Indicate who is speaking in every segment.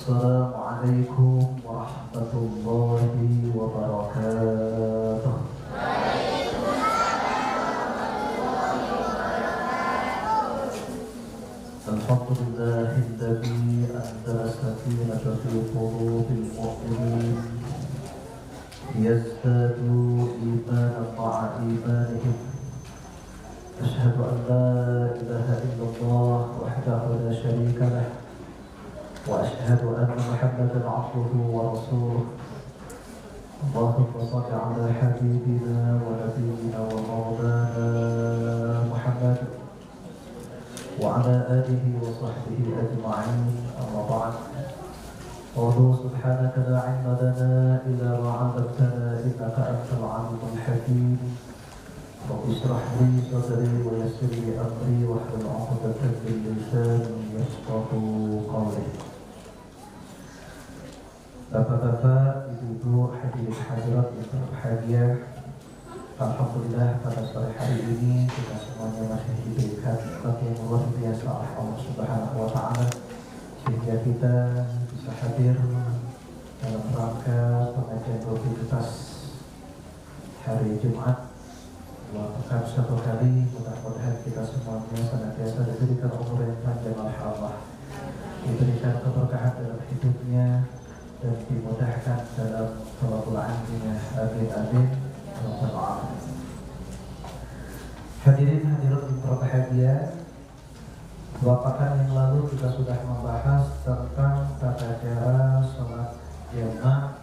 Speaker 1: Assalamualaikum warahmatullahi wabarakatuh. Alhamdulillahilladzi anzala sakinata fi qulubil mu'minin yazdadu imanan ma'a imanihim. Asyhadu an la ilaha illallah wahdahu la syarika lah wa asyhadu anna Muhammadan 'abduhu wa rasuluh. Allahumma shalli 'ala habibina wa nabiyyina wa maulana Muhammad wa 'ala alihi wa sahbihi ajma'in. Amma ba'd. Qul subhanaka la 'ilma lana illa ma 'allamtana innaka antal 'alimul hakim. Rabbi shrah li sadri wa yassir li amri wahlul 'uqdatam min lisani yafqahu qawli. Bapak-bapak, ibu-ibu, hadirin hadirat yang berbahagia, alhamdulillah pada sore hari ini kita semuanya masih diberikan nikmat yang luar biasa oleh Allah Subhanahu wa taala sehingga kita bisa hadir dalam rangka pengajian rutinitas hari Jumat dua pekan satu kali. Mudah-mudahan kita semuanya senantiasa diberikan umur yang panjang oleh Allah, diberikan keberkahan dalam hidupnya, dan dimudahkan dalam thalabul ilminya. Amin amin. Hadirin hadirat yang berbahagia, dua pekan yang lalu kita sudah membahas tentang tata cara sholat jamaah,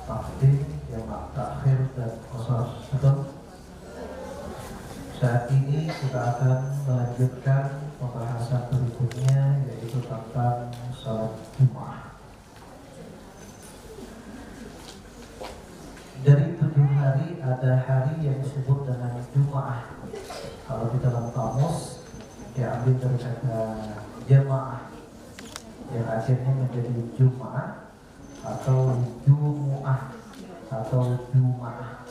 Speaker 1: takdim, jamaah takhir, dan qashar. Betul? Saat ini kita akan melanjutkan pembahasan berikutnya, yaitu tentang sholat Jumat. Dari 7 hari ada hari yang disebut dengan Jumat. Kalau di dalam kamus diambil dari kata jamaah yang akhirnya menjadi Jumat atau Jumu'ah atau Jumat.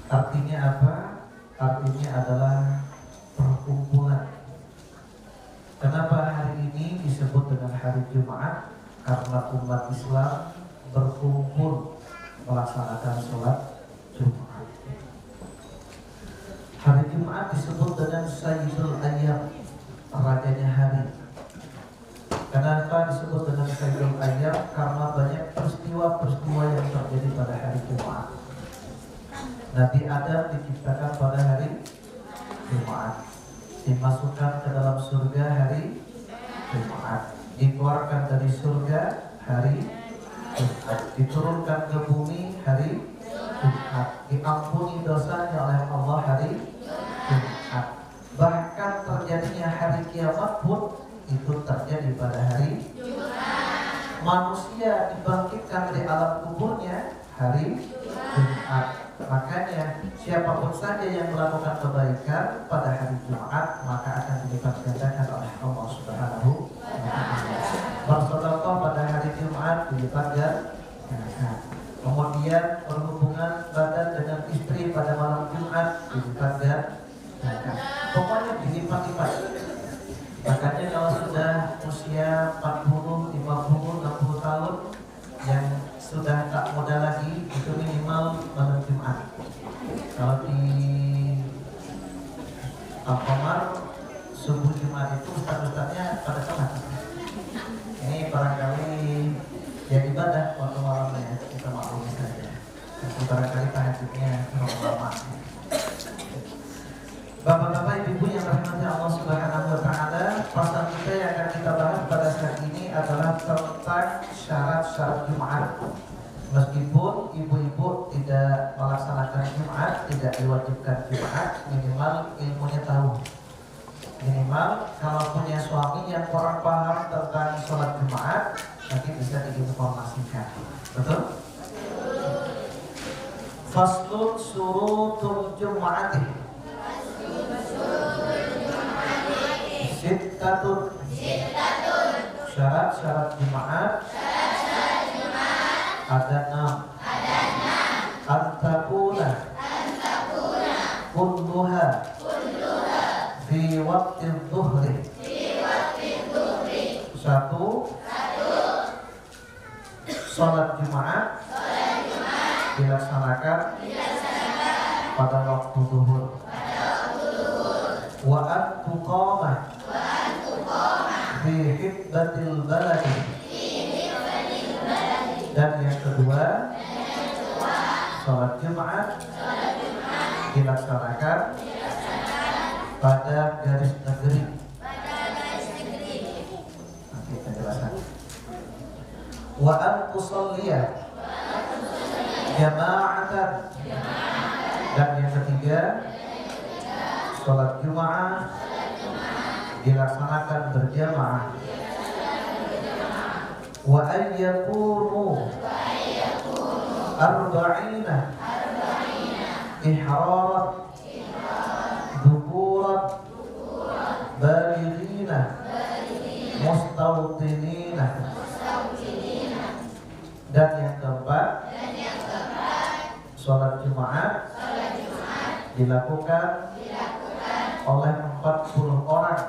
Speaker 1: Artinya apa? Artinya adalah perkumpulan. Kenapa hari ini disebut dengan hari Jumat? Karena umat Islam berkumpul melaksanakan sholat Jumat. Hari Jumat disebut dengan Sayyidul Ayyam, rajanya hari. Kenapa disebut dengan Sayyidul Ayyam? Karena banyak peristiwa-peristiwa yang terjadi pada hari Jumat. Nabi Adam diciptakan pada hari Jumat, dimasukkan ke dalam surga hari Jumat, dikeluarkan dari surga hari Jumat, diturunkan ke bumi hari Jumat, diampuni dosanya oleh Allah hari Jumat. Bahkan terjadinya hari kiamat pun itu terjadi pada hari Jumat. Manusia dibangkitkan dari alam kuburnya hari Jumat. Makanya siapapun saja yang melakukan kebaikan pada hari Jumat maka akan dilipat gandakan oleh Allah Subhanahu wa taala. Bersedekah pada hari Jumat dilipat gandakan. Kemudian berhubungan badan dengan istri pada malam Jumat dilipat gandakan. Pokoknya dilipat-lipat. Makanya kalau sudah usia 40, 50, 60 tahun yang sudah tak muda lagi itu minimal malam Jumat. Kalau di Alfamart subuh Jumat itu ustaz-ustaznya pada sholat. Ini barangkali ya ibadah waktu malamnya, kita maklumi saja. Tapi barangkali tahajudnya terlalu lama. Bapak-bapak, ibu-ibu yang rahmati Allah Subhanahu wa taala, pasal kita yang akan kita bahas pada saat ini adalah tentang syarat-syarat Jumat. Meskipun ibu-ibu tidak melaksanakan Jumat, tidak diwajibkan Jumat, minimal ilmunya tahu. Minimal kalau punya suami yang kurang paham tentang sholat Jumat, nanti bisa diinformasikan. Betul? Faslun surutul Jum'ati Sittatun. Syarat-syarat Jumat ada 6. Antakuna kulluha fi waqti dhuhri Satu, sholat Jumat dilaksanakan pada waktu zuhur. Wa an tuqamah fi hibbatil baladi. Dan yang kedua, sholat Jumat dilaksanakan pada garis negeri. Nanti penjelasan. Wa an tusalliya jama'atan. Dan yang ketiga, sholat Jumat dilaksanakan berjamaah. Wa an yakunu arba'ina ihrarat dhukurat balighina mustawtinina. Dan yang keempat, sholat Jumat dilakukan oleh 40 orang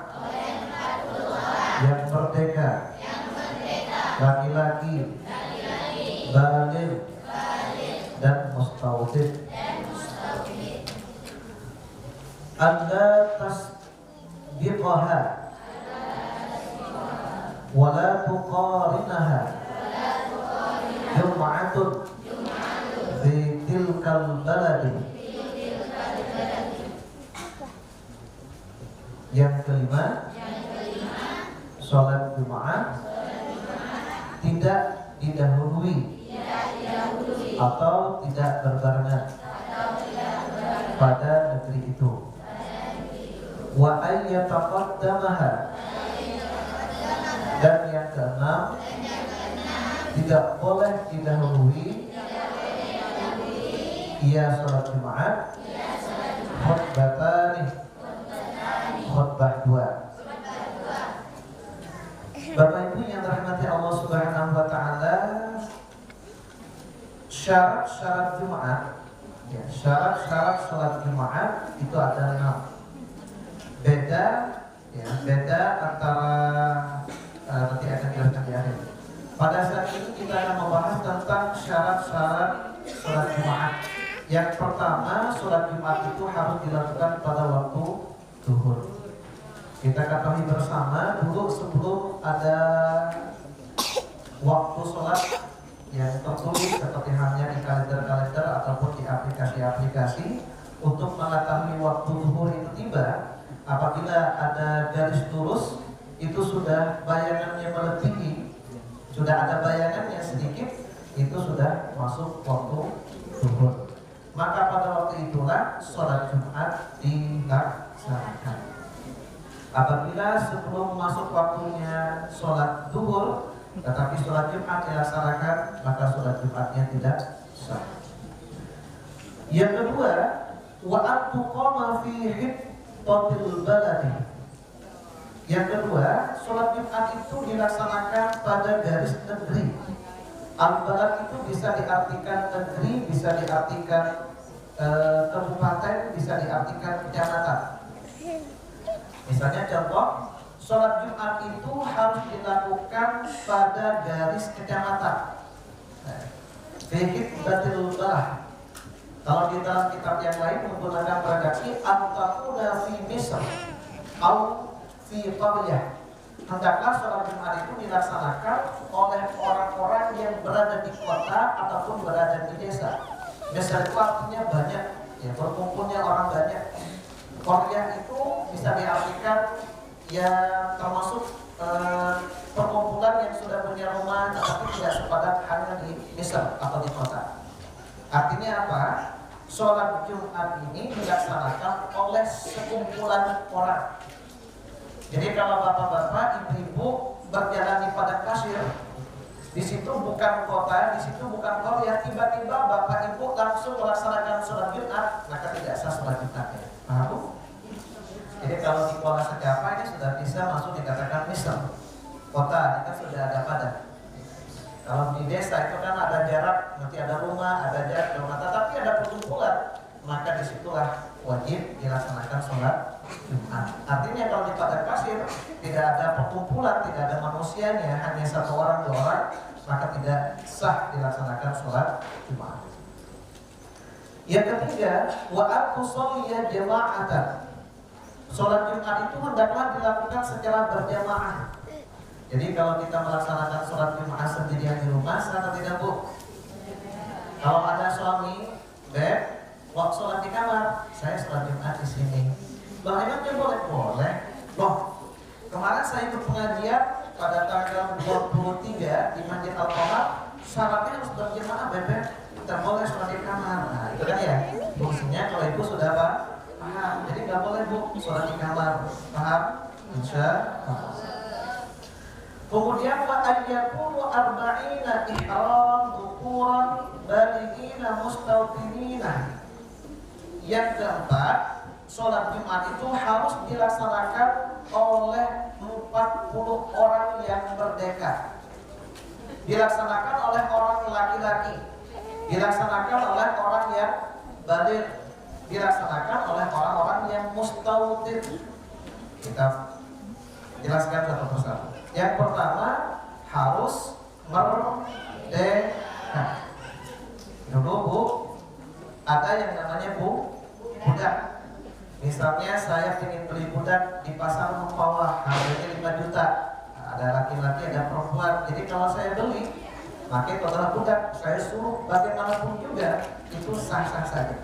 Speaker 1: yang merdeka, laki-laki, baligh, dan mustawtin. Anda tasbiqaha wa la tuqarinaha jum'atun fi tilkal baladi. Yang kelima, sholat Jumat tidak didahului atau tidak berbarengan pada negeri itu. Wa ayyataqaddamaha. Dan yang keenam, tidak boleh didahului ia sholat Jumat khutbatani, khutbah dua. Bapak Ibu yang dirahmati Allah Subhanahu wa taala, syarat-syarat Jumat, ya, syarat-syarat sholat Jumat itu ada 6. Beda antara nanti akan dijelaskan di akhir. Pada saat ini kita akan membahas tentang syarat-syarat sholat Jumat. Yang pertama, sholat Jumat itu harus dilakukan pada waktu zuhur. Kita ketahui bersama dulu sebelum ada waktu sholat yang tertulis seperti halnya di kalender-kalender ataupun di aplikasi-aplikasi, untuk mengetahui waktu zuhur itu tiba, apabila ada garis lurus itu sudah bayangannya melebihi, sudah ada bayangannya sedikit, itu sudah masuk waktu zuhur. Maka pada waktu itulah sholat Jumat dilaksanakan. Apabila sebelum masuk waktunya sholat zuhur tetapi sholat Jumat dilaksanakan, maka sholat Jumatnya tidak sah. Yang kedua, wa atuqama fi hibbatil baladi. Yang kedua, sholat Jumat itu dilaksanakan pada garis negeri. Al-balad itu bisa diartikan negeri, bisa diartikan kabupaten, bisa diartikan kecamatan. Misalnya contoh, sholat Jumat itu harus dilakukan pada garis kecamatan. Fikih batil balah. Kalau di dalam kitab yang lain menggunakan redaksi antakuna fi Misr atau fi qaryah. Hendaklah sholat Jumat itu dilaksanakan oleh orang-orang yang berada di kota ataupun berada di desa. Misr itu artinya banyak, ya, berkumpulnya orang banyak. Qaryah itu bisa diartikan ya termasuk perkumpulan yang sudah punya rumah tetapi tidak sepadat hanya di desa atau di kota. Artinya apa? Sholat Jumat ini dilaksanakan oleh sekumpulan orang. Jadi kalau bapak-bapak, ibu-ibu berjalan di padang pasir, di situ bukan kota, di situ bukan qaryah, tiba-tiba bapak ibu langsung melaksanakan sholat Jumat, maka tidak sah sholat Jumatnya. Paham Bu? Jadi kalau di Kuala Sekapa ini sudah bisa masuk dikatakan Misr. Kota ini kan sudah ada padat. Kalau di desa itu kan ada jarak, nanti ada rumah, ada jarak, tapi ada perkumpulan, maka disitulah wajib dilaksanakan sholat Jumat. Artinya kalau di padang pasir tidak ada perkumpulan, tidak ada manusianya, hanya satu orang dua orang, maka tidak sah dilaksanakan sholat Jumat. Yang ketiga, wa atusolliya jama'atan. Sholat Jumat itu hendaklah dilakukan secara berjamaah. Jadi kalau kita melaksanakan sholat Jumat sendirian di rumah, sah atau tidak, Bu? Kalau ada suami, waktu sholat di kamar, saya sholat Jumat di sini. Loh, emangnya boleh? Boleh. Loh, kemarin saya ikut pengajian pada tanggal 23 di Masjid Al-Qamar, syaratnya harus berjamaah, Bebek. Tidak boleh sholat di kamar. Nah, itu kan ya. Fungsinya kalau ibu sudah paham. Jadi nggak boleh, Bu, sholat di kamar. Paham? Insya Allah. Kemudian wa ayyakunu arba'ina ihram dhukuran balighina mustawtinina. Yang keempat, sholat Jumat itu harus dilaksanakan oleh 40 orang yang merdeka. Dilaksanakan oleh orang laki-laki, dilaksanakan oleh orang yang baligh, dilaksanakan oleh orang-orang yang mustautin. Kita jelaskan satu persatu. Yang pertama, harus merdeka. Dulu, Bu, ada yang namanya budak. Misalnya saya ingin beli budak di pasar Mempawah, harganya 5 juta. Ada laki-laki, ada perempuan. Jadi kalau saya beli, maka itu adalah budak. Saya suruh bagaimanapun juga, itu sah-sah saja.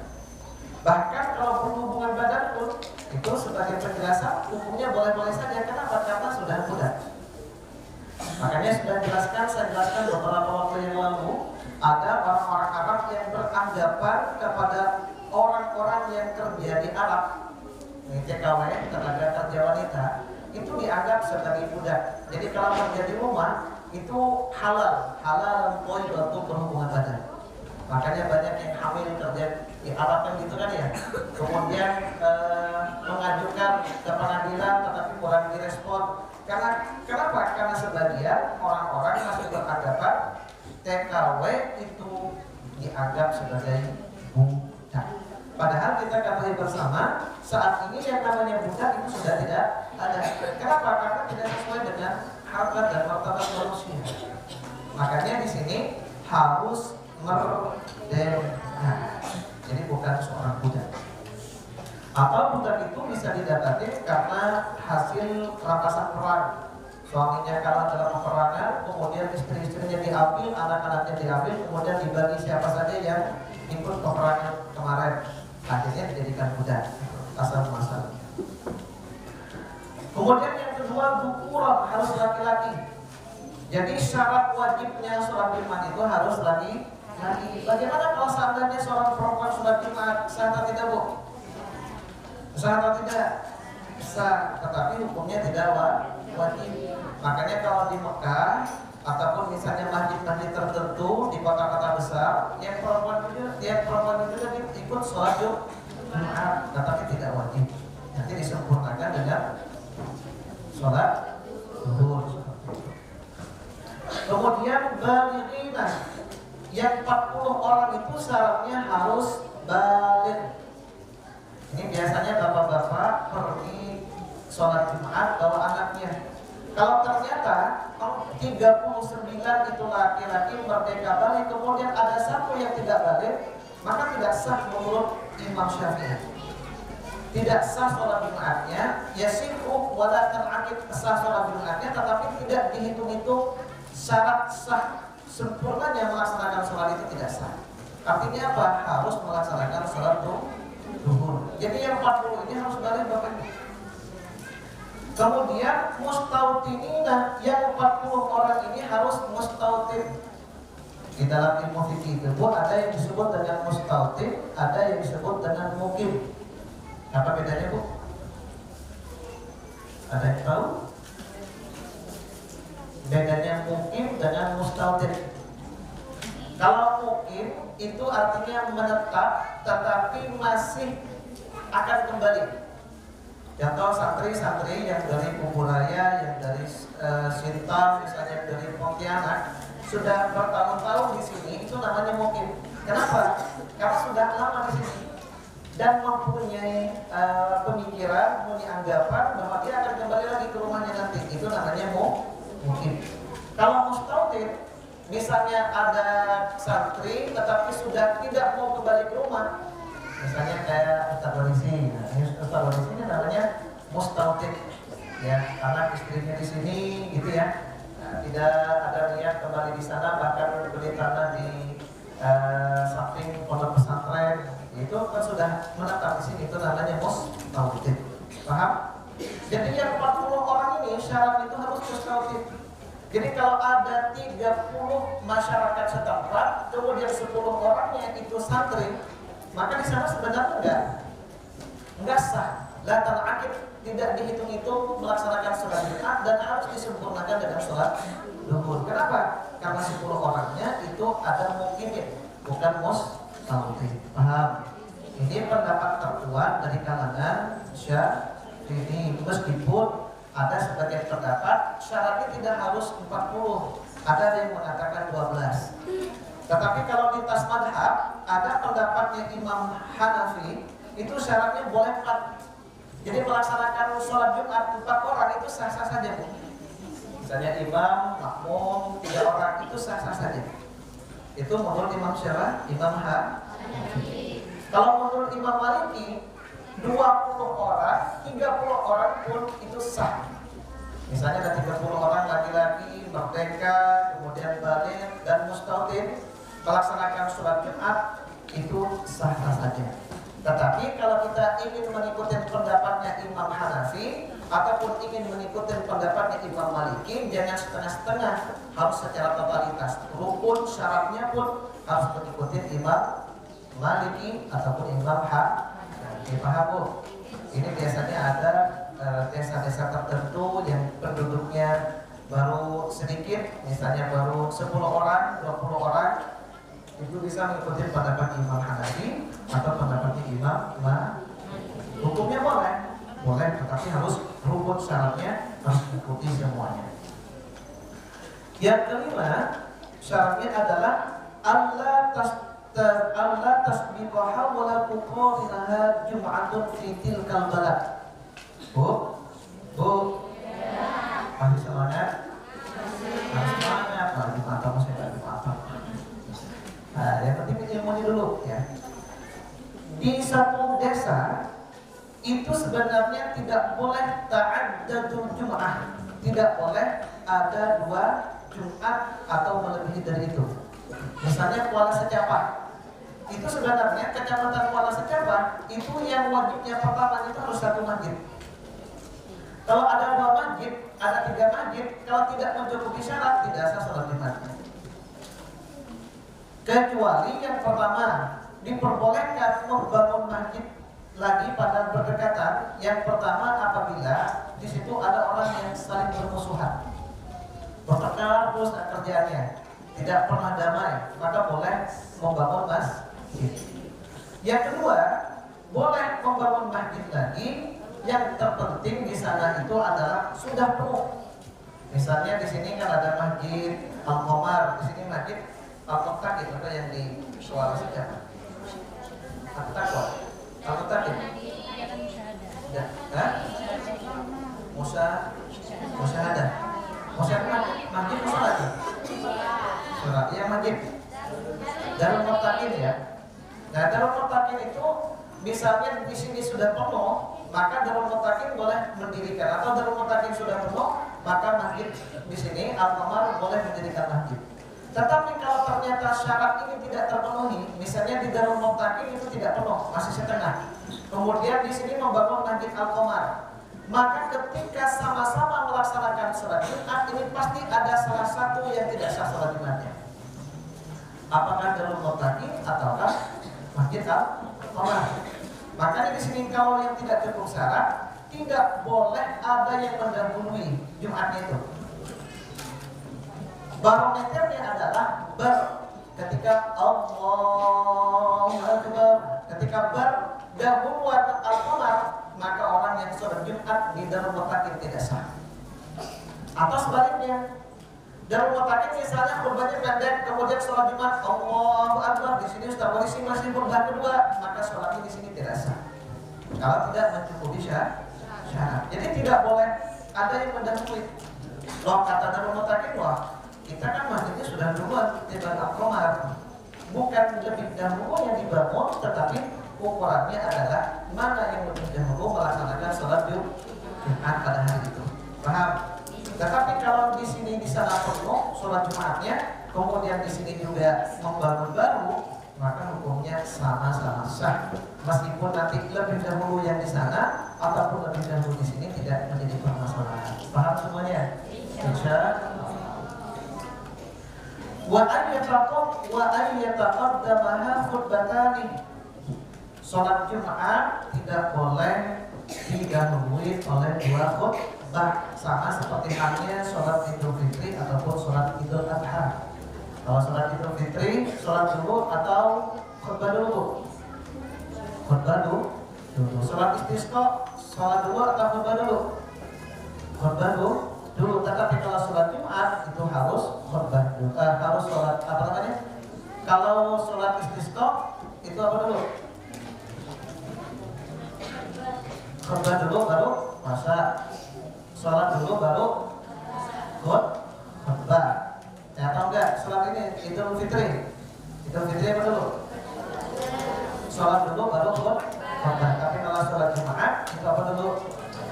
Speaker 1: Bahkan kalau berhubungan badan pun, itu sebagai penjelasan, hukumnya boleh-boleh saja. Kenapa? Karena sudah budak. Makanya sudah saya jelaskan beberapa waktu yang lalu, ada orang-orang Arab yang beranggapan kepada orang-orang yang kerja di Arab, TKW, tenaga kerja wanita, itu dianggap sebagai budak. Jadi kalau kerja di rumah itu halal untuk berhubungan badan. Makanya banyak yang hamil kerja di Arab kan gitu kan ya. Kemudian mengajukan ke pengadilan tetapi kurang direspon. Kenapa? Karena sebagian orang-orang masih beranggapan TKW itu dianggap sebagai budak. Padahal kita ketahui bersama saat ini yang namanya budak itu sudah tidak ada. Kenapa? Karena tidak sesuai dengan harkat dan martabat manusia. Makanya di sini harus merdeka. Jadi bukan seorang budak. Apa budak itu bisa didapati karena hasil rampasan perang. Suaminya kalah dalam peperangan, kemudian istri-istrinya diambil, anak-anaknya diambil, kemudian dibagi siapa saja yang ikut peperangan kemarin. Akhirnya dijadikan budak. Asal-masal. Kemudian yang kedua, dhukuran, harus laki-laki. Jadi syarat wajibnya sholat Jumat itu harus laki-laki. Bagaimana kalau seandainya seorang perempuan sholat Jumat, sah atau tidak, Bu? Sah atau tidak? Sah, tetapi hukumnya tidak wajib. Makanya kalau di Mekah ataupun misalnya masjid-masjid tertentu di kota-kota besar, yang perempuan itu ikut sholat Jumat, tetapi tidak wajib. Nanti disempurnakan dengan sholat zuhur. Kemudian balighina, yang 40 orang itu syaratnya harus baligh. Ini biasanya bapak-bapak pergi sholat Jumat bawa anaknya. Kalau ternyata 39 itu laki-laki merdeka balik, kemudian ada satu yang tidak balik, maka tidak sah menurut Imam Syafi'i. Tidak sah sholat Jumatnya, yasihu wala tan'aqid, sah sholat Jumatnya, tetapi tidak dihitung-hitung syarat sah sempurnanya melaksanakan sholat itu tidak sah. Artinya apa? Harus melaksanakan sholat zuhur. Jadi yang 40 ini harus balik Bapak Ibu. Kemudian mustautinina, yang 40 orang ini harus mustautin. Di dalam ilmu fikih itu ada yang disebut dengan mustautin, ada yang disebut dengan mukim. Apa bedanya, Bu? Ada yang tahu? Bedanya mukim dengan mustautin. Kalau mukim itu artinya menetap tetapi masih akan kembali. Contoh santri-santri yang dari Kuburaya, yang dari Sinta, misalnya dari Pontianak, sudah bertahun-tahun di sini, itu namanya mukim. Kenapa? Karena sudah lama di sini. dan mempunyai pemikiran, mempunyai anggapan bahwa dia akan kembali lagi ke rumahnya nanti, itu namanya mungkin. Kalau mustautin, misalnya ada santri tetapi sudah tidak mau kembali ke rumah, misalnya kayak Ustaz Walisi, Ustaz Walisi ini namanya mustautin, ya, karena istrinya di sini, gitu ya, tidak ada niat kembali di sana, bahkan beli tanah di samping pondok pesantren, itu kan sudah menetap di sini, itu namanya mustautin, paham? Jadi yang 40 orang ini syarat itu harus mustautin. Jadi kalau ada 30 masyarakat setempat, kemudian 10 orangnya itu santri, maka di sana sebenarnya enggak sah. La tan'aqid, tidak dihitung itu melaksanakan sholat Jumat dan harus disempurnakan dengan sholat zuhur. Kenapa? Karena 10 orangnya itu ada mungkin, bukan mustautin. Paham? Ini pendapat terkuat dari kalangan Syafi'i, meskipun ada sebagian pendapat syaratnya tidak harus 40, ada yang mengatakan 12. Tetapi kalau lintas madhab, ada pendapatnya Imam Hanafi, itu syaratnya boleh 4. Jadi melaksanakan sholat Jumat 4 orang itu sah-sah saja. Misalnya imam, makmum 3 orang itu sah-sah saja. Itu menurut Imam Syafi'i, Imam Hanafi. Kalau menurut Imam Maliki, 20 orang, 30 orang pun itu sah. Misalnya ada 30 orang laki-laki, merdeka, kemudian balik dan mustautin, melaksanakan sholat Jumat, itu sah-sah saja. Tetapi kalau kita ingin mengikuti pendapatnya Imam Hanafi ataupun ingin mengikuti pendapatnya Imam Maliki, jangan setengah-setengah, harus secara totalitas. Rukun syaratnya pun harus mengikuti Imam Maliki ataupun Imam Hanafi. Paham Bu? Ini biasanya ada desa-desa tertentu yang penduduknya baru sedikit, misalnya baru 10 orang, 20 orang, itu bisa mengikuti pendapat Imam Hanafi atau pendapat Imam Maliki. Hukumnya boleh, tetapi harus rukun syaratnya harus mengikuti semuanya. Yang kelima, syaratnya adalah Allah tasbiqaha wa la tuqarinaha jum'atun fi tilkal balad. Bu? Masih semangat? Masih semangat, lagi mata masih lagi mata. Nah, yang penting ilmunya dulu ya. Di satu desa itu sebenarnya tidak boleh ta'addadul jum'ah, tidak boleh ada 2 Jumat atau melebihi dari itu. Misalnya Kuala Secapa, itu sebenarnya kecamatan Kuala Secapa itu yang wajibnya pertama itu harus 1 masjid. Kalau ada 2 masjid, ada 3 masjid, kalau tidak mencukupi syarat tidak sah sholat Jumatnya. Kecuali yang pertama diperbolehkan membangun masjid lagi pada berdekatan. Yang pertama apabila di situ ada orang yang saling bermusuhan, bertengkar terus kerjaannya, tidak pernah damai, maka boleh membangun masjid. Yang kedua, boleh membangun masjid lagi. Yang terpenting di sana itu adalah sudah penuh. Misalnya di sini kan ada masjid Al-Qamar, di sini masjid Al-Muttaqin, atau yang di Suara Sejarah. Al-Taqwa, Al-Muttaqin. Musyahadah. Masjid musola. Surat, iya masjid. Darul Muttaqin ya. Nah, Darul Muttaqin itu misalnya di sini sudah penuh, maka Darul Muttaqin boleh mendirikan, atau Darul Muttaqin sudah penuh, maka masjid di sini Al-Qamar boleh mendirikan masjid. Tetapi kalau ternyata syarat ini tidak terpenuhi, misalnya di Darul Muttaqin itu tidak penuh, masih setengah, kemudian di sini membangun masjid Al-Qamar, maka ketika sama-sama melaksanakan sholat Jumat ini pasti ada salah satu yang tidak sah sholat Jumatnya. Apakah Darul Muttaqin ataukah masjid Al-Qamar? Makanya di sini kalau yang tidak cukup syarat, tidak boleh ada yang mendahului Jumatnya itu. Barometernya adalah ketika Allahu Akbar, ketika berdahuluan Al-Qamar, maka orang yang sholat Jumat di Darul Muttaqin tidak sah. Atau sebaliknya, Dan rumah sakit misalnya khutbahnya pendek, kemudian sholat Jumat Allahu Akbar, di sini Ustaz polisi masih khutbah kedua, maka sholatnya di sini tidak sah. Kalau tidak mencukupi syarat. Jadi tidak boleh ada yang mendahului. Loh kata dalam rumah sakit, wah kita kan masjidnya sudah duluan tiba Al-Qamar. Bukan lebih dahulu yang dibangun, tetapi ukurannya adalah mana yang lebih dahulu melaksanakan sholat Jumat pada hari itu. Paham? Tetapi kalau di sini di sana penuh sholat Jumatnya, kemudian di sini juga membangun baru, maka hukumnya sama-sama sah. Meskipun nanti lebih dahulu yang di sana ataupun lebih dahulu di sini tidak menjadi permasalahan. Paham semuanya? Insya wa ayyataqaddamaha khutbatani. Sholat Jumat tidak boleh didahului oleh dua khutbah, sama seperti halnya sholat Idul Fitri ataupun sholat Idul Adha. Kalau sholat Idul Fitri, sholat dulu atau khutbah dulu? Khutbah dulu. Sholat istisqa, sholat dulu atau khutbah dulu? Khutbah dulu. Tetapi kalau sholat Jumat itu harus khutbah dulu. Harus sholat apa namanya? Kalau sholat istisqa itu apa dulu? Khutbah dulu baru masa, sholat dulu baru khutbah. Ya atau enggak? Sholat ini Idul Fitri. Idul Fitri apa dulu? Sholat dulu baru khutbah. Tapi kalau sholat Jumat itu apa dulu?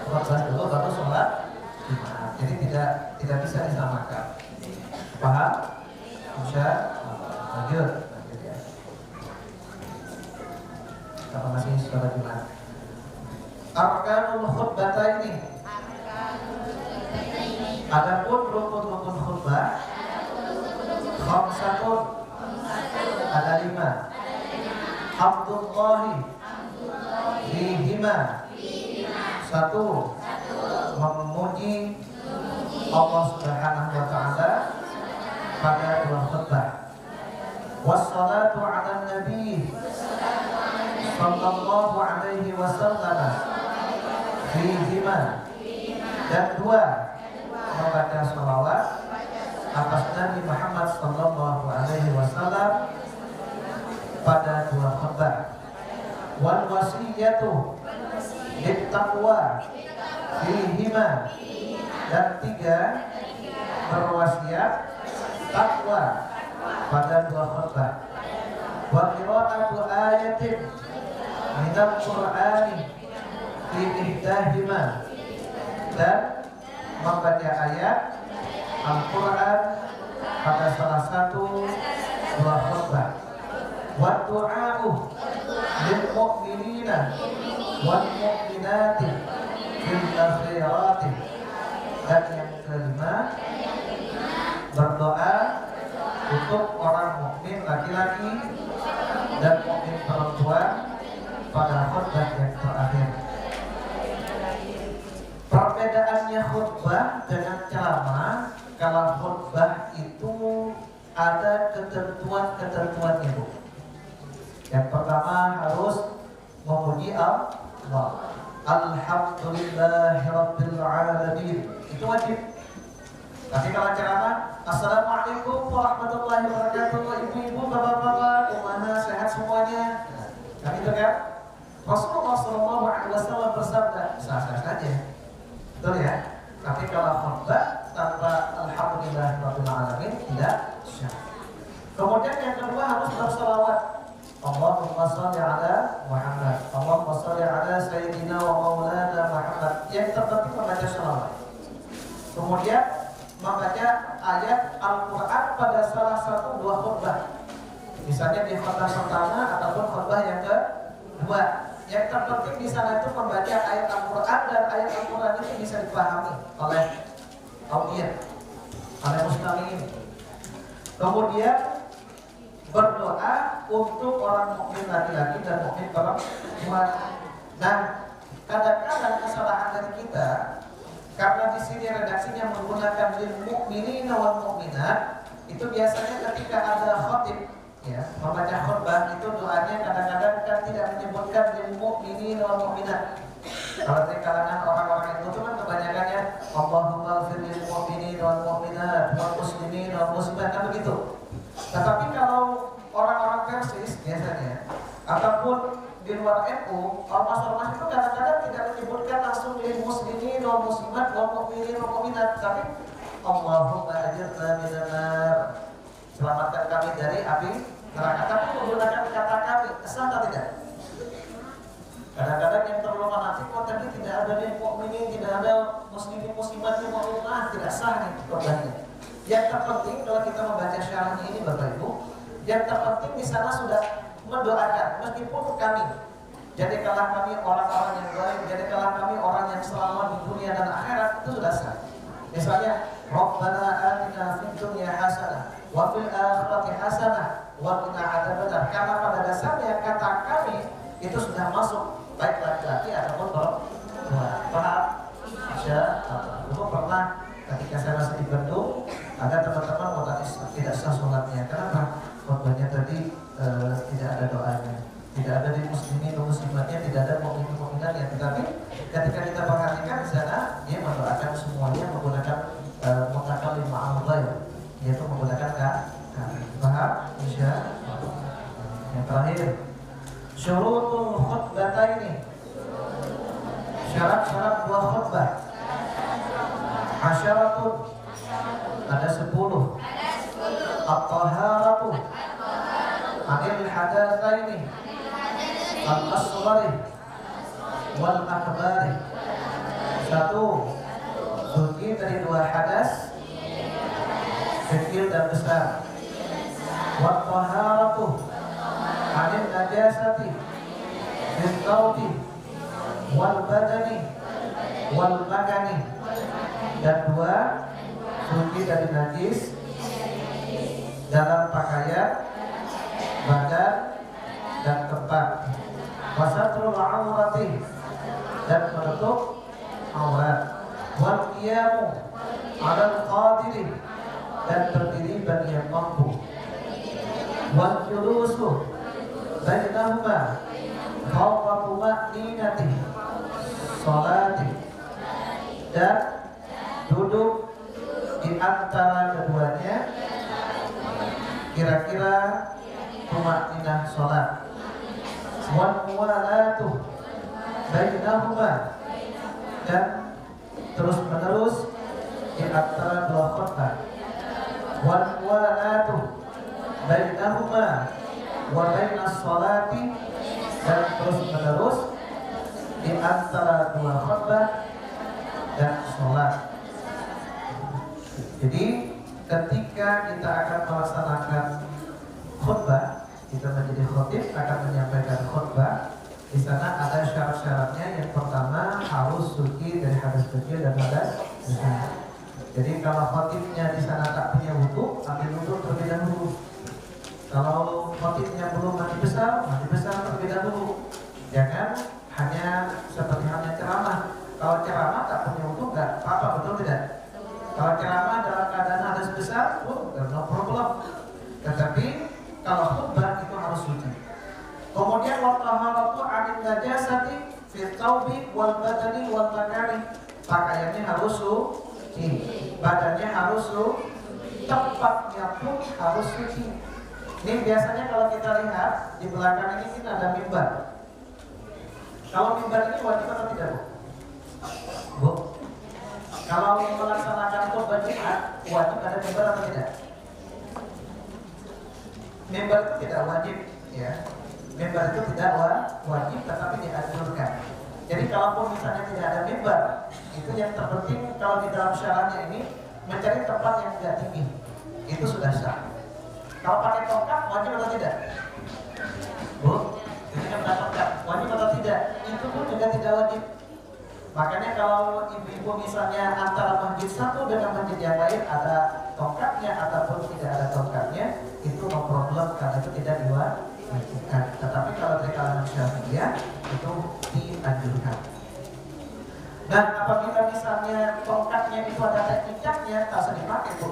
Speaker 1: Khutbah dulu baru sholat Jumat. Jadi tidak bisa disamakan. Paham? Bisa? Lanjut ya. Apa masih sholat Jumat? Arkanul khutbataini. Adapun rukun-rukun khutbah khamsatun, ada 5. Hamdullahi fihima. 1. Memuji Allah Subhanahu wa taala pada dua khutbah. Wassalatu ala nabi sallallahu alaihi wasallam fihima. Dan 2, membaca sholawat atas Nabi Muhammad sallallahu alaihi wasallam pada dua khutbah. Wal wasiyatu bittaqwa fihima. Dan 3, berwasiat takwa pada dua khutbah. Wa qira'atu ayatin minal Qur'ani fi ihdahima. Dan membaca ayat Al-Quran pada salah satu dua khutbah. Wa du'a'u lil mu'minina wal mu'minati fil akhirati. Dan yang kelima, berdoa untuk orang mukmin laki-laki dan mukmin perempuan pada khutbah yang terakhir. Perbedaannya khutbah dengan ceramah, kalau khutbah itu ada ketentuan-ketentuannya, Bu. Yang pertama harus memuji Allah. Alhamdulillahirabbil alamin. Itu wajib. Tapi kalau ceramah, Assalamualaikum warahmatullahi wabarakatuh, ibu-ibu, bapak-bapak, kumaha, sehat semuanya. Kan itu kan? Rasulullah SAW bersabda, sah-sah saja. Betul ya? Tapi kalau khutbah tanpa alhamdulillahirabbil alamin tidak syah. Kemudian yang kedua harus berselawat. Allahumma shalli ala Muhammad. Allahumma shalli ala sayyidina wa maulana Muhammad. Yang terpenting membaca selawat. Kemudian membaca ayat Al-Quran pada salah satu dua khutbah. Misalnya di khutbah pertama ataupun khutbah yang kedua. Yang terpenting di sana itu membaca ayat Al-Quran, dan ayat Al-Quran itu bisa dipahami oleh audiens, oleh muslimin. Kemudian berdoa untuk orang mukmin laki-laki dan mukmin perempuan. Nah, kadang-kadang kesalahan dari kita, karena di sini redaksinya menggunakan lil mu'minina wal mu'minat, itu biasanya ketika ada khatib, ya, membaca khutbah itu doanya kadang-kadang kan tidak menyebutkan lil mu'minina wal mu'minat. Kalau di kalangan orang-orang itu kan kebanyakannya Allahumma ighfir lil mu'minina wal mu'minat wal muslimin wal muslimat wal mu'minin wal mu'minat. Tapi Allahumma ajirna minan nar. Selamatkan kami dari api neraka. Tapi menggunakan kata kami, sah atau tidak? Kadang-kadang yang terlalu fanatik, kok tadi tidak ada nih mukminin, tidak ada muslimin muslimat mu'minat, tidak sah nih khotbahnya. Yang terpenting kalau kita membaca syarahnya ini Bapak Ibu, yang terpenting di sana sudah mendoakan, meskipun kami jadikanlah kami orang-orang yang baik, jadikanlah kami orang yang selamat di dunia dan akhirat, itu sudah sah. Misalnya, Rabbana atina fid dunya hasanah wa fil akhirati hasanah wa qina adzabannar. Karena pada dasarnya kata kami itu sudah masuk baik laki-laki ataupun perempuan. Paham? Dulu pernah ketika saya masih di Bandung, ada teman-teman mau tidak sah sholatnya. Kenapa? Khotbahnya tadi tidak ada doanya, tidak ada di muslimin muslimatnya, tidak ada mukmin-mukminatnya. Tetapi ketika kita perhatikan di sana, dia mendoakan semuanya menggunakan mutakallim ma'al, yaitu menggunakan kami. Paham? Insyaallah. Yang terakhir, syurutul khutbataini. Syarat-syarat dua khutbah. Asyaratun, ada 10. At-taharatu anil hadatsaini al-asghari wal akbari. 1. Suci dari 2 hadas, kecil dan besar. Wa taharatu anil najasati fil thawbi wal badani wal makani. Dan 2, suci dari najis dalam pakaian, badan dan tempat. Wasatrul aurati, dan menutup aurat. Wal qiyamu 'alal qadiri, dan berdiri bagi yang mampu. Wal julusu bainahuma fawqa tuma'ninati sholati, dan duduk di antara keduanya kira-kira tuma'ninah sholat. Wal muwalatu bainahuma, dan terus menerus di antara 2 khutbah. Wal muwalatu bainahuma wa bainas sholati, dan terus menerus di antara 2 khutbah dan sholat. Jadi ketika kita akan melaksanakan khutbah, kita menjadi khotib akan menyampaikan khutbah. Di sana ada syarat-syaratnya. Yang pertama, harus suci dari hadas kecil dan hadas besar. Jadi kalau khotibnya di sana tak punya wudu, ambil wudu terlebih dahulu. Kalau khotibnya belum mandi besar terlebih dahulu. Jangan hanya seperti halnya ceramah. Kalau ceramah tak punya wudu enggak apa-apa, betul tidak? Kalau ceramah dalam keadaan hadas besar pun no problem. Tetapi kalau khutbah itu harus suci. Kemudian wa taharatu 'anil najasati fil thawbi wal badani wal makani. Pakaiannya harus suci, badannya harus suci, tempatnya pun harus suci. Ini biasanya kalau kita lihat di belakang ini kita ada mimbar. Kalau mimbar ini wajib atau tidak, Bu? Bu? Kalau melaksanakan khutbah Jumat, wajib ada mimbar atau tidak? Mimbar itu tidak wajib, ya. Mimbar itu tidak wajib, tetapi dianjurkan. Jadi kalaupun misalnya tidak ada mimbar, itu yang terpenting kalau di dalam syaratnya ini mencari tempat yang tidak tinggi, itu sudah sah. Kalau pakai tongkat wajib atau tidak? Bu, ini kan tongkat, wajib atau tidak? Itu pun juga tidak wajib. Makanya kalau ibu-ibu misalnya antara masjid satu dengan masjid yang lain ada tongkatnya ataupun tidak ada tongkatnya, itu no problem karena itu tidak diwajibkan. Tetapi kalau dari kalangan Syafi'iyah itu dianjurkan. Nah, apabila misalnya tongkatnya itu ada cicaknya, tak usah dipakai, Bu.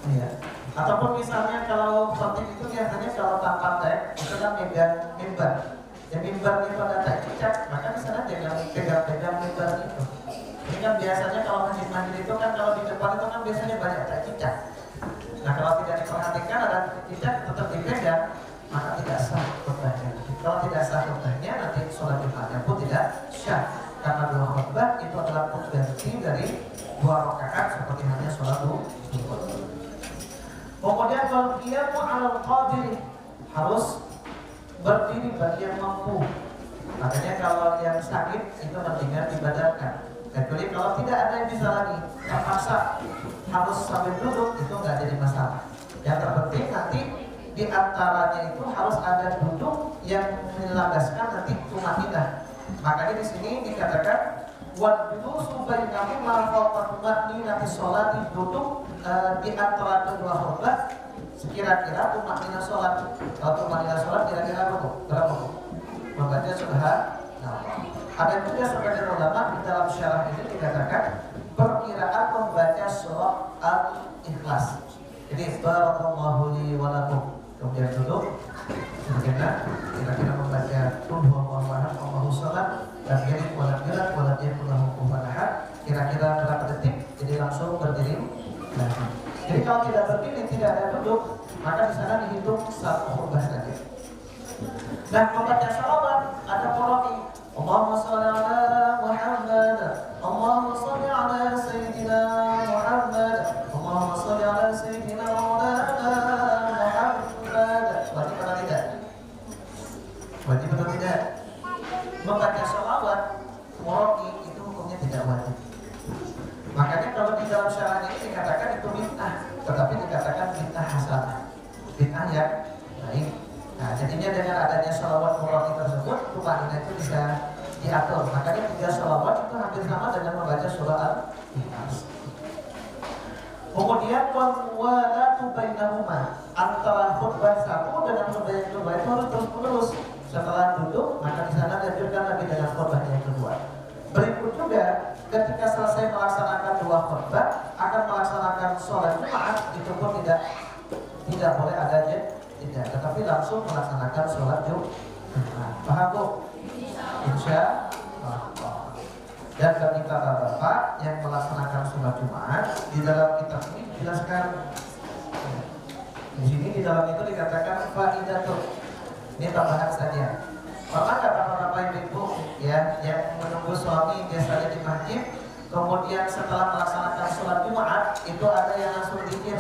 Speaker 1: Iya. Ataupun misalnya kalau khotib itu biasanya kalau tanpa tag itu kan megang mimbar. Yang mimbar itu ada cicak, maka di sana jangan pegang mimbar itu. Ini kan biasanya kalau masjid-masjid itu kan kalau di depan itu kan biasanya banyak cicak. Nah, kalau tidak diperhatikan ada cicak tetap dipegang, maka tidak sah khutbahnya. Kalau tidak sah khutbahnya, nanti sholat Jumatnya pun tidak sah. karena 2 khutbah itu adalah pengganti dari 2 rakaat seperti hanya sholat duhur. Kemudian kalau qiyamu 'alal qadir, harus berdiri bagi yang mampu. Makanya kalau yang sakit itu mendingan dibadarkan. Kecuali kalau tidak ada yang bisa lagi, terpaksa harus sambil duduk, itu nggak jadi masalah. Yang terpenting nanti di antaranya itu harus ada duduk yang melandaskan nanti tumaninah. Makanya di sini dikatakan wadjulusu bainahuma fawqa tumaninati sholati, duduk di antara kedua khutbah sekira-kira tumaninah sholat. Kalau tumaninah sholat kira-kira berapa? Membaca subhanallah. Ada juga sebagian ulama di dalam syarah ini dikatakan perkiraan membaca surah Al-Ikhlas. Jadi barakallahu li wa lakum, kemudian duduk sebenarnya kira-kira membaca qul huwallahu ahad Allahu samad lam yalid wa lam yulad wa lam yakul lahu kufuwan ahad, kira-kira berapa detik, jadi langsung berdiri lagi. Jadi kalau tidak berdiri, tidak ada duduk, maka di sana dihitung 1 khutbah saja. Nah, membaca shalawat ada poroti. Allahumma sholli ala Muhammad, Allahumma sholli ala Sayyidina Muhammad, Allahumma sholli ala Sayyidina Maulana Muhammad. Wajib atau tidak? Wajib atau tidak? Membaca shalawat poroti itu hukumnya tidak wajib. Makanya kalau di dalam syarah ini dikatakan itu bid'ah, tetapi dikatakan bid'ah hasanah, bid'ah yang baik. Nah, jadinya dengan adanya sholawat murati tersebut, tumaninah itu bisa diatur. Makanya 3 sholawat itu hampir sama dengan membaca surah Al-Ikhlas. Kemudian walatu bainahuma, antara khutbah 1 dengan khutbah yang kedua itu harus terus menerus. Setelah duduk, maka di sana lanjutkan lagi dengan khutbah yang kedua. Berikut juga ketika selesai melaksanakan 2 khutbah akan melaksanakan sholat Jumat, itu pun tidak boleh ada tidak, tetapi langsung melaksanakan sholat Jumat. Paham Bu? Insya Allah. Dan bagi bapak yang melaksanakan sholat Jumat, di dalam kitab ini dijelaskan. Di sini di dalam itu dikatakan faidatul. Ini tambahan saja. Pernah nggak bapak-bapak ibu ya yang menunggu suami biasanya di masjid, kemudian setelah melaksanakan sholat Jumat itu ada yang langsung zikir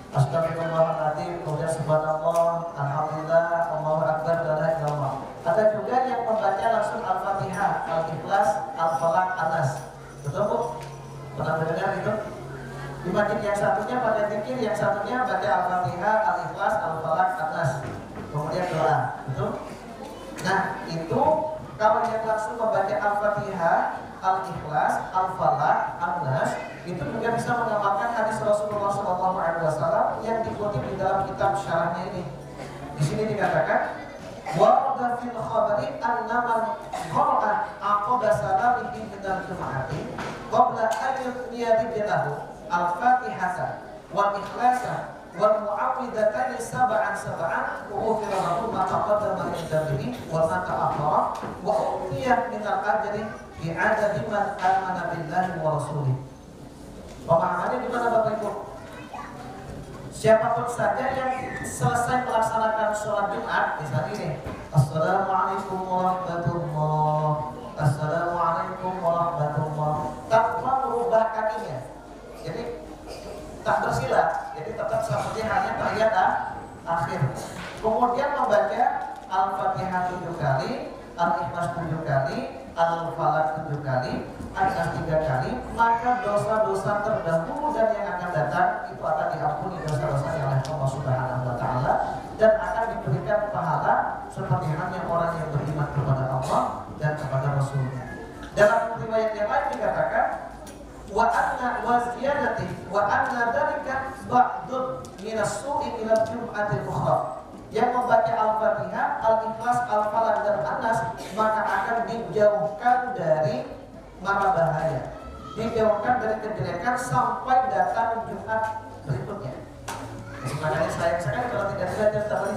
Speaker 1: Astagfirullahaladzim, kemudian subhanallah, alhamdulillah, Allahu akbar, la ilaha illallah. Ada juga yang membaca langsung Al-Fatihah, Al-Ikhlas, Al-Falaq, An-Nas. Betul Bu? Pernah mendengar itu? Di masjid yang satunya pada zikir, yang satunya baca Al-Fatihah, Al-Ikhlas, Al-Falaq, An-Nas. Kemudian doa. Betul? Nah, itu kalau yang langsung membaca Al-Fatihah, Al-Ikhlas, Al-Falaq, An-Nas, itu juga bisa mengamalkan hadis Rasulullah SAW yang dikutip di dalam kitab syarahnya ini. Di sini dikatakan, warada fil khabari annaman qara'a aqaba salamihi minal jum'ati qabla an yutniya lahu al-fatihata wal ikhlasa wal mu'awwidatan sab'an ufira lahu ma taqaddama min dhanbihi wa ma ta'akhkhara wa utiya min al-ajri bi'adadi man amana billahi wa rasulih. Pemahamannya gimana Bapak Ibu? Siapapun saja yang selesai melaksanakan sholat Jumat, misalnya ini, Assalamualaikum warahmatullah, Assalamualaikum warahmatullah, tanpa merubah kakinya, jadi tak bersilat, jadi tetap seperti hanya tahiyat akhir. Kemudian membaca Al-Fatihah 7 kali, Al-Ikhlas 7 kali, Al-Falaq 7 kali, An-Nas 3 kali, maka dosa-dosa terdahulu dan yang akan datang itu akan diampuni dosa-dosanya oleh Allah Subhanahu wa Ta'ala, dan akan diberikan pahala seperti halnya orang yang beriman kepada Allah dan kepada Rasulnya. Dalam riwayat yang lain dikatakan wa anna waziyadati wa anna dalika ba'dun minas su'i ila jum'atil ukhra. Yang membaca Al-Fatihah, Al-Ikhlas, Al-Falaq dan An-Nas maka akan dijauhkan dari mara bahaya, dijauhkan dari kejelekan sampai datang Jumat berikutnya. Jadi, makanya sayang sekali kalau tidak belajar tahlil.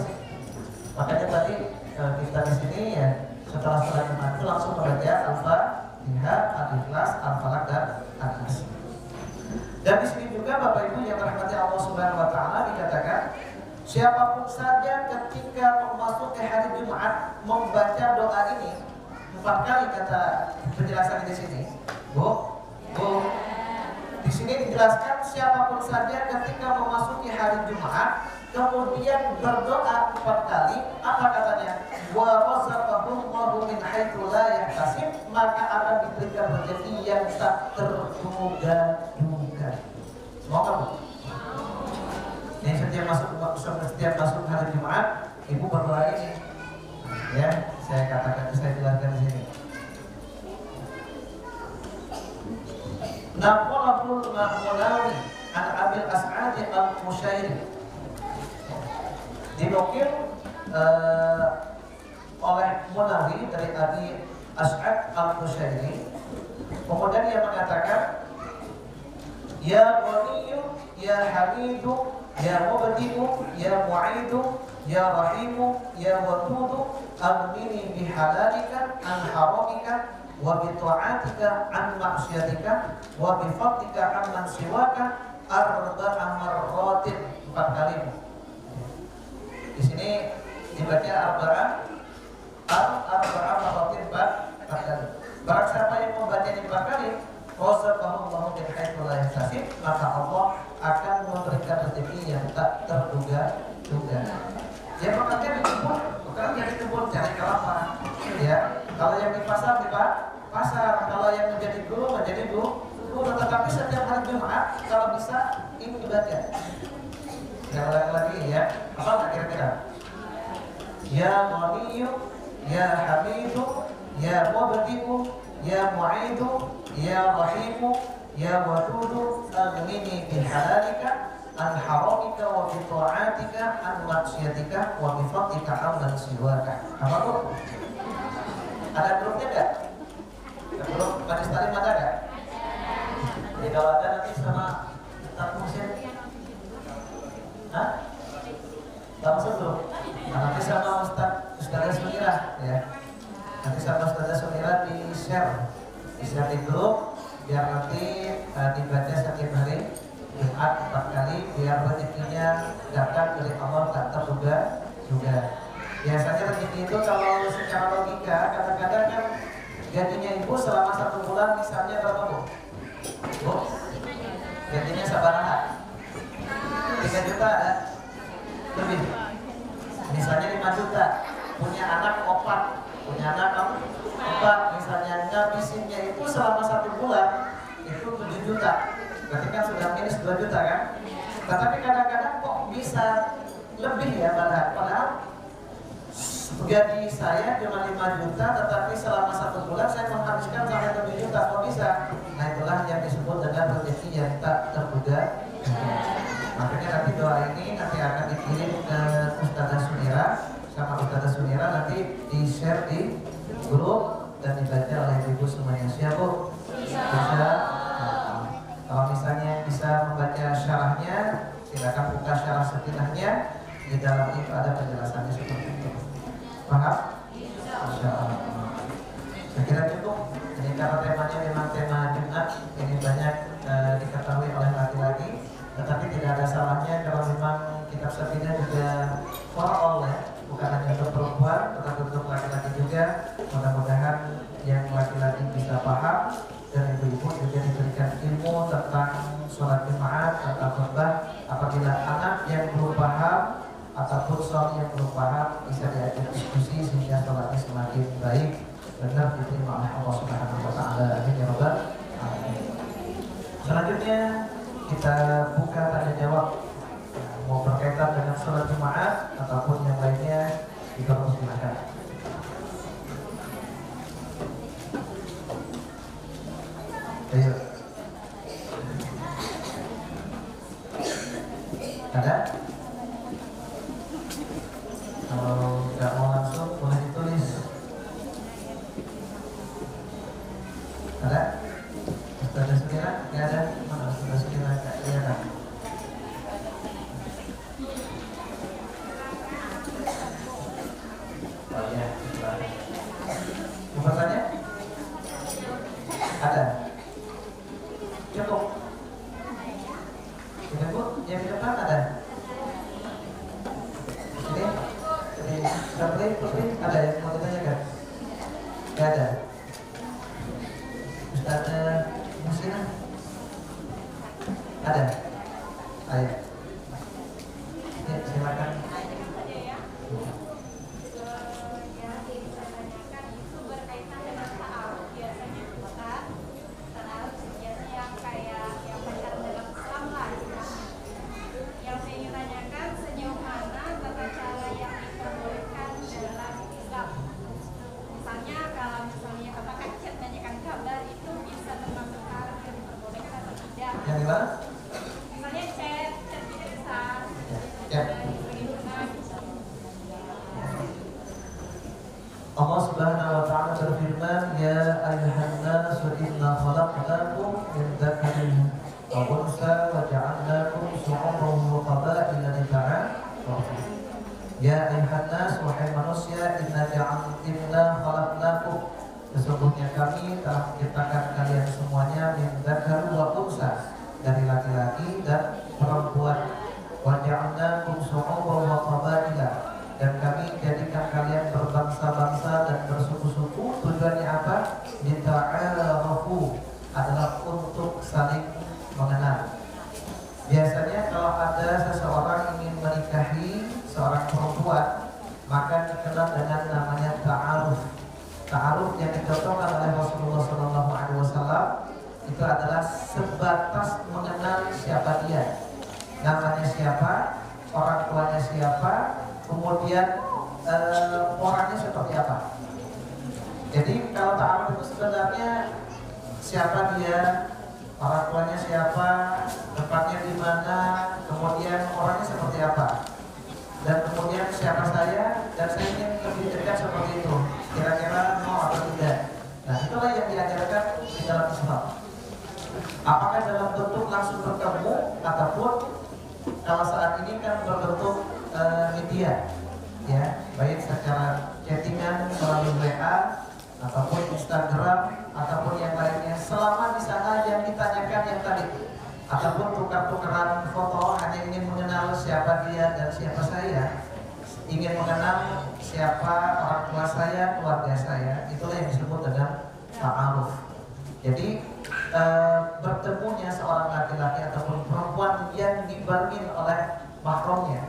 Speaker 1: Makanya tadi kita di sini ya setelah sholat Jumat itu langsung membaca Al-Fatihah, Al-Ikhlas, Al-Falaq dan An-Nas. Dan di sini juga Bapak Ibu yang dirahmati Allah Subhanahu wa Ta'ala dikatakan, siapapun saja ketika memasuki hari Jumat membaca doa ini, 4 kali kata penjelasan di sini. Bu, di sini dijelaskan siapapun saja ketika memasuki hari Jumat kemudian berdoa 4 kali, apa katanya? Wa razaqahullahu min haitsu la yahtasib, maka akan diberikan rezeki yang tak terduga-duga. Semoga Bu. Ini setiap masuk hari Jumat, Ibu berdoa ini. Ya, saya jelaskan di sini. Naqalul Ma'mulawi an Abil As'ad al-Musyairi, dinukil oleh Munawi dari Abi As'ad al-Musyairi. Kemudian dia mengatakan, Ya Ghaniyu, Ya Hamidu, Ya Mubdi'u, Ya Mu'idu, Ya Rahimu, Ya Wadudu, Aghnini bihalalika an haramika, wa bi ta'atika an maksiatika, wa bi fadlika amman siwaka, arba'a marratin, 4 kali. Di sini dibaca arba'a marratin, 4 kali. Barang siapa yang membacanya 4 kali, razaqahullahu min haitsu la yahtasib, maka Allah akan memberikan rezeki yang tak terduga-duga. Ya bekerja di kebun, cari kelapa. Ya, kalau yang di pasar, pasar. Kalau yang menjadi guru, tetapi setiap hari Jumat kalau bisa ini dibaca. Yang lagi ya, apa kira-kira? Ya Ghaniyu, Ya Hamidu, Ya Mubdi'u, Ya Mu'idu, Ya Rahimu, Ya Wadudu, aghnini bihalalika an haramika, wa bi ta'atika an maksiatika, wa bi fadlika amman siwaka. Apa Bu? Ada grupnya enggak? Grup Manis Talim ada enggak? Jadi kalau ada nanti sama Ustaz Muhsin. Hah? Enggak masuk grup? Nah, nanti sama Ustazah Sunira ya. Nanti sama Ustazah Sunira di share di grup, biar nanti dibaca setiap hari Jumat 4 kali, biar rezekinya datang dari Allah tak terduga juga. Biasanya rezeki itu kalau secara logika kadang-kadang kan gajinya ibu selama 1 bulan misalnya berapa Bu? Bu? Gajinya sabaraha? 3 juta ada? Lebih? Misalnya 5 juta, punya anak 4, misalnya ngabisinnya itu selama 1 bulan itu 7 juta. Berarti kan sudah minus 2 juta kan? Tetapi kadang-kadang kok bisa lebih ya, padahal gaji saya cuma 5 juta, tetapi selama 1 bulan saya menghabiskan sampai 7 juta, kok bisa? Nah itulah yang disebut dengan rezeki yang tak terduga. Makanya nanti doa ini nanti akan dikirim ke Ustazah Sunira, sama Ustazah Sunira nanti di-share di grup dan dibaca oleh ibu semuanya. Siap Bu? Bisa? Kalau misalnya bisa membaca syarahnya, silakan buka syarah setidaknya. Di dalam itu ada penjelasannya seperti itu. Paham? Masya Allah. Saya kira cukup. Ini karena temanya memang tema Jumat, ini banyak diketahui oleh laki-laki. Tetapi tidak ada salahnya kalau memang kitab Safinah juga for all ya, bukan hanya untuk perempuan, tetapi untuk laki-laki juga. Mudah-mudahan yang laki-laki bisa paham dan ibu-ibu juga diberikan ilmu tentang sholat Jumat atau khutbah. Apabila anak yang belum paham ataupun suami yang belum paham bisa diajak diskusi sehingga sholatnya semakin baik, benar diterima oleh Allah Subhanahu wa Ta'ala. Amin ya rabbal alamin. Selanjutnya kita buka tanya jawab, mau berkaitan dengan sholat Jumat ataupun yang lainnya, dipersilakan. Ayo. Ada? Kalau nggak mau langsung boleh ditulis. Ada? Ustazah Sunira? Nggak ada? Mana Ustazah Sunira? Nggak kelihatan. Oh iya, mau bertanya? Ada? Cukup? Ini Bu, yang di depan ada? Ini Putri, ada yang mau ditanyakan? Gak ada? Ada? Ayo. Ya, silakan. Yang gimana?
Speaker 2: Misalnya chat bisa.
Speaker 1: Ya. Allah Subhanahu wa taala berfirman, "Ya ayyuhan nas, inna khalaqnakum min dzakarin wa untha wa ja'alnakum syu'uban wa qaba'ila lita'arafu." Ya ayyuhan nas, wahai manusia, inna khalaqnakum, sesungguhnya kami telah menciptakan kalian semuanya min dzakarin wa untha, dari laki-laki dan perempuan. Wa ja'alnakum syu'uban wa qaba'ila, dan kami jadikan kalian berbangsa-bangsa dan bersuku-suku. Tujuannya apa? Lita'arafu, adalah untuk saling mengenal. Biasanya kalau ada seseorang ingin menikahi seorang perempuan, maka dikenal dengan namanya ta'aruf. Ta'aruf yang dicontohkan oleh Rasulullah SAW itu adalah sebatas mengenal siapa dia, namanya siapa, orang tuanya siapa, kemudian orangnya seperti apa. Jadi kalau ta'aruf itu sebenarnya siapa dia, orang tuanya siapa, tempatnya di mana, kemudian orangnya seperti apa, dan kemudian siapa saya, dan saya ingin lebih dekat seperti itu, kira-kira mau atau tidak. Nah, itulah yang diajarkan di dalam Islam. Apakah dalam bentuk langsung bertemu, ataupun kalau saat ini kan berbentuk media, ya, baik secara chattingan melalui WA ataupun Instagram ataupun yang lainnya. Selama di sana yang ditanyakan yang tadi, ataupun tukar-tukaran foto, hanya ingin mengenal siapa dia dan siapa saya, ingin mengenal siapa orang tua saya, keluarga saya, itulah yang disebut dengan ta'aruf. Jadi bertemunya seorang laki-laki ataupun perempuan yang dibarengi oleh mahramnya,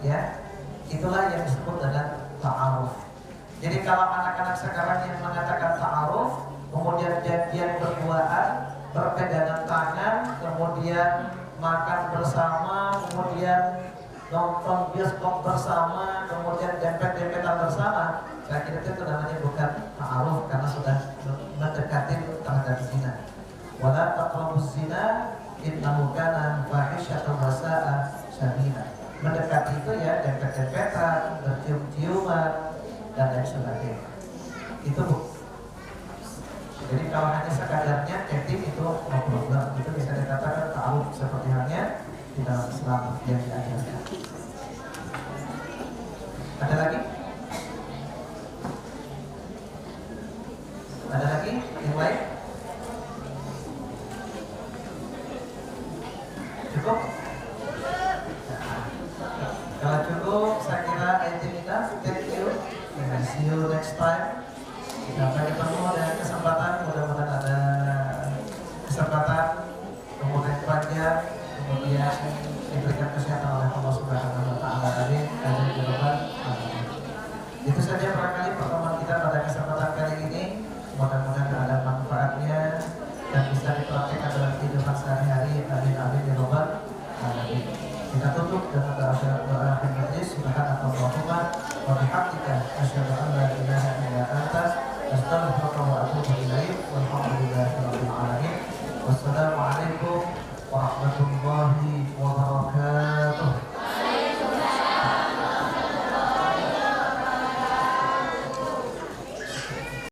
Speaker 1: ya, itulah yang disebut dengan ta'aruf. Jadi kalau anak-anak sekarang yang mengatakan ta'aruf, kemudian janjian berduaan, berpegangan tangan, kemudian makan bersama, kemudian nonton bioskop bersama, kemudian dempet-dempetan bersama, saya kira itu namanya bukan ta'aruf, karena sudah mendekati terhadap zina. Wala taqrabuz zina innahu kana fahisyatan wa sa'a sabila. Mendekati itu ya dempet-dempetan, bercium-ciuman dan lain sebagainya. Itu bu. Jadi kalau hanya sekadarnya chatting itu no problem. Itu bisa dikatakan ta'aruf seperti halnya di dalam Islam yang diajarkan. Ada lagi? Ada lagi yang lain? Cukup? Kalau cukup, saya kira itu kita. Thank you. See you next time. Sampai ketemu dengan kesempatan, mudah-mudahan ada kesempatan kemudian panjang, kemudian diberikan kesehatan oleh Allah Subhanahu wa taala. Amin. Itu saja barangkali pertemuan kita pada kesempatan kali ini. Mudah-mudahan ada manfaatnya dan bisa dipraktikkan dalam kehidupan sehari-hari. Amin amin ya rabbal alamin. Kita tutup dengan doa akhir majlis. Subhanallahumma wa bihamdika asyhadu an la ilaha illa anta astaghfiruka wa atubu ilaik. Walhamdulillahirabbil alamin. Wassalamualaikum warahmatullahi wabarakatuh.